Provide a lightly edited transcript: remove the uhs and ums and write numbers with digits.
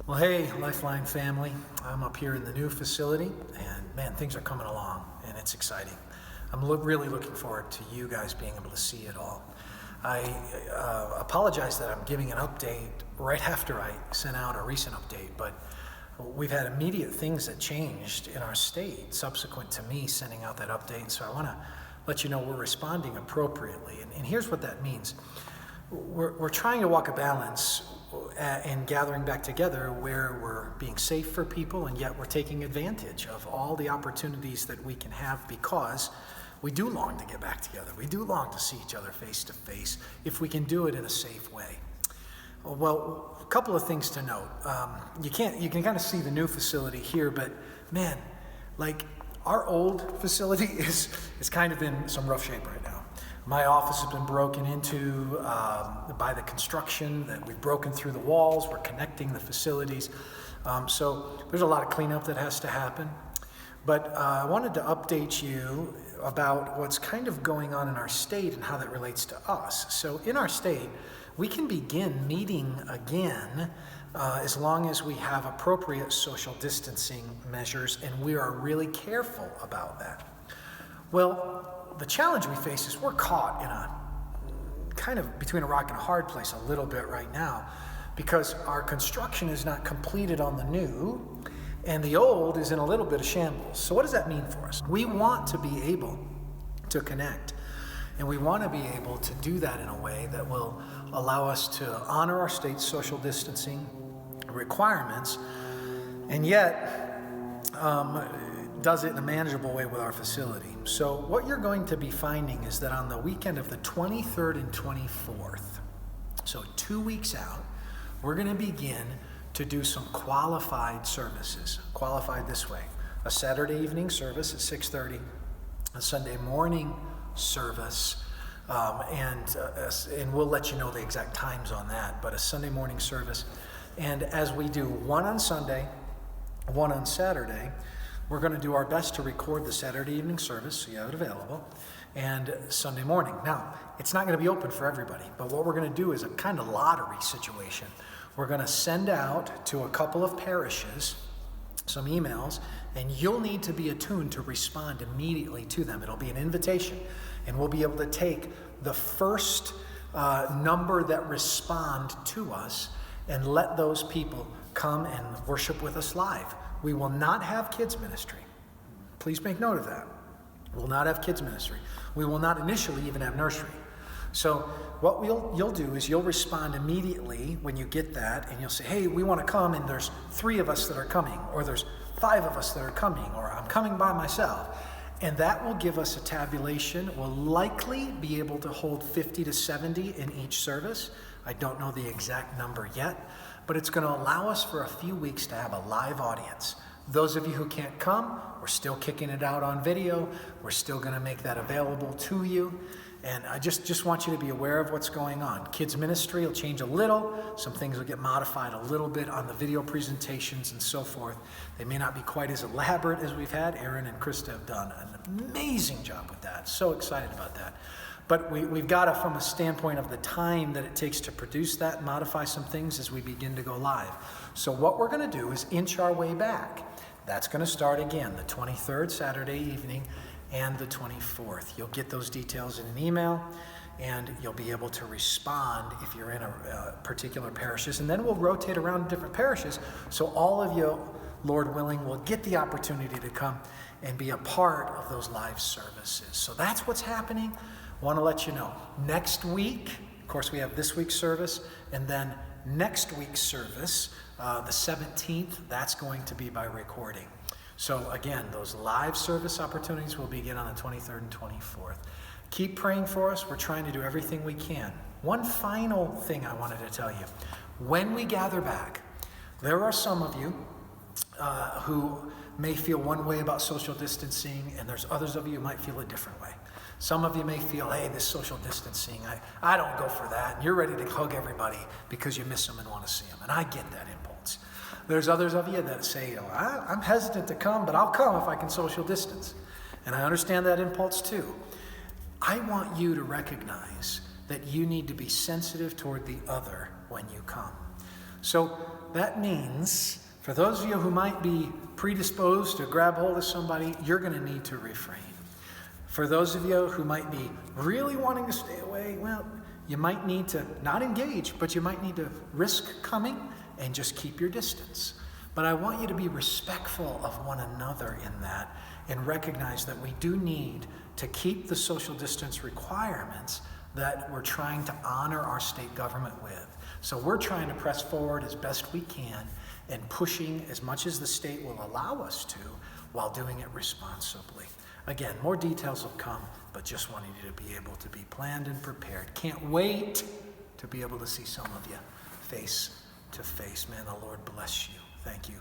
Well, hey, Lifeline family. I'm up here in the new facility, and man, things are coming along, and it's exciting. I'm really looking forward to you guys being able to see it all. I apologize that I'm giving an update right after I sent out a recent update, but we've had immediate things that changed in our state subsequent to me sending out that update, so I want to let you know we're responding appropriately. And here's what that means. We're trying to walk a balance in gathering back together where we're being safe for people, and yet we're taking advantage of all the opportunities that we can have, because we do long to get back together. We do long to see each other face to face if we can do it in a safe way. Well, a couple of things to note. You can kind of see the new facility here, but man, like our old facility is kind of in some rough shape right now. My office has been broken into by the construction, that we've broken through the walls. We're connecting the facilities. So there's a lot of cleanup that has to happen. But I wanted to update you about what's kind of going on in our state and how that relates to us. So in our state, we can begin meeting again as long as we have appropriate social distancing measures, and we are really careful about that. Well, the challenge we face is we're caught in a kind of between a rock and a hard place a little bit right now, because our construction is not completed on the new, and the old is in a little bit of shambles. So what does that mean for us? We want to be able to connect, and we want to be able to do that in a way that will allow us to honor our state's social distancing requirements, and yet does it in a manageable way with our facility. So what you're going to be finding is that on the weekend of the 23rd and 24th, so 2 weeks out, we're going to begin to do some qualified services. Qualified this way: a Saturday evening service at 6:30, a Sunday morning service, and we'll let you know the exact times on that, but a Sunday morning service. And as we do one on Sunday, one on Saturday, we're going to do our best to record the Saturday evening service so you have it available, and Sunday morning. Now, it's not going to be open for everybody, but what we're going to do is a kind of lottery situation. We're going to send out to a couple of parishes some emails, and you'll need to be attuned to respond immediately to them. It'll be an invitation, and we'll be able to take the first number that respond to us and let those people come and worship with us live. We will not have kids ministry. Please make note of that. We'll not have kids ministry. We will not initially even have nursery. So what you'll do is you'll respond immediately when you get that, and you'll say, hey, we want to come, and there's 3 of us that are coming, or there's 5 of us that are coming, or I'm coming by myself. And that will give us a tabulation. We'll likely be able to hold 50 to 70 in each service. I don't know the exact number yet, but it's going to allow us for a few weeks to have a live audience. Those of you who can't come, we're still kicking it out on video. We're still going to make that available to you. And I just want you to be aware of what's going on. Kids ministry will change a little. Some things will get modified a little bit on the video presentations and so forth. They may not be quite as elaborate as we've had. Aaron and Krista have done an amazing job with that. So excited about that. But we've got to, from a standpoint of the time that it takes to produce that, modify some things as we begin to go live. So what we're going to do is inch our way back. That's going to start again, the 23rd, Saturday evening, and the 24th. You'll get those details in an email, and you'll be able to respond if you're in a particular parishes. And then we'll rotate around different parishes, so all of you, Lord willing, will get the opportunity to come and be a part of those live services. So that's what's happening. Want to let you know. Next week, of course, we have this week's service, and then next week's service, the 17th, that's going to be by recording. So again, those live service opportunities will begin on the 23rd and 24th. Keep praying for us. We're trying to do everything we can. One final thing I wanted to tell you. When we gather back, there are some of you who may feel one way about social distancing, and there's others of you who might feel a different way. Some of you may feel, hey, this social distancing, I don't go for that. And you're ready to hug everybody because you miss them and want to see them. And I get that impulse. There's others of you that say, I'm hesitant to come, but I'll come if I can social distance. And I understand that impulse too. I want you to recognize that you need to be sensitive toward the other when you come. So that means for those of you who might be predisposed to grab hold of somebody, you're going to need to refrain. For those of you who might be really wanting to stay away, well, you might need to not engage, but you might need to risk coming and just keep your distance. But I want you to be respectful of one another in that and recognize that we do need to keep the social distance requirements that we're trying to honor our state government with. So we're trying to press forward as best we can and pushing as much as the state will allow us to while doing it responsibly. Again, more details will come, but just wanted you to be able to be planned and prepared. Can't wait to be able to see some of you face to face. Man, the Lord bless you. Thank you.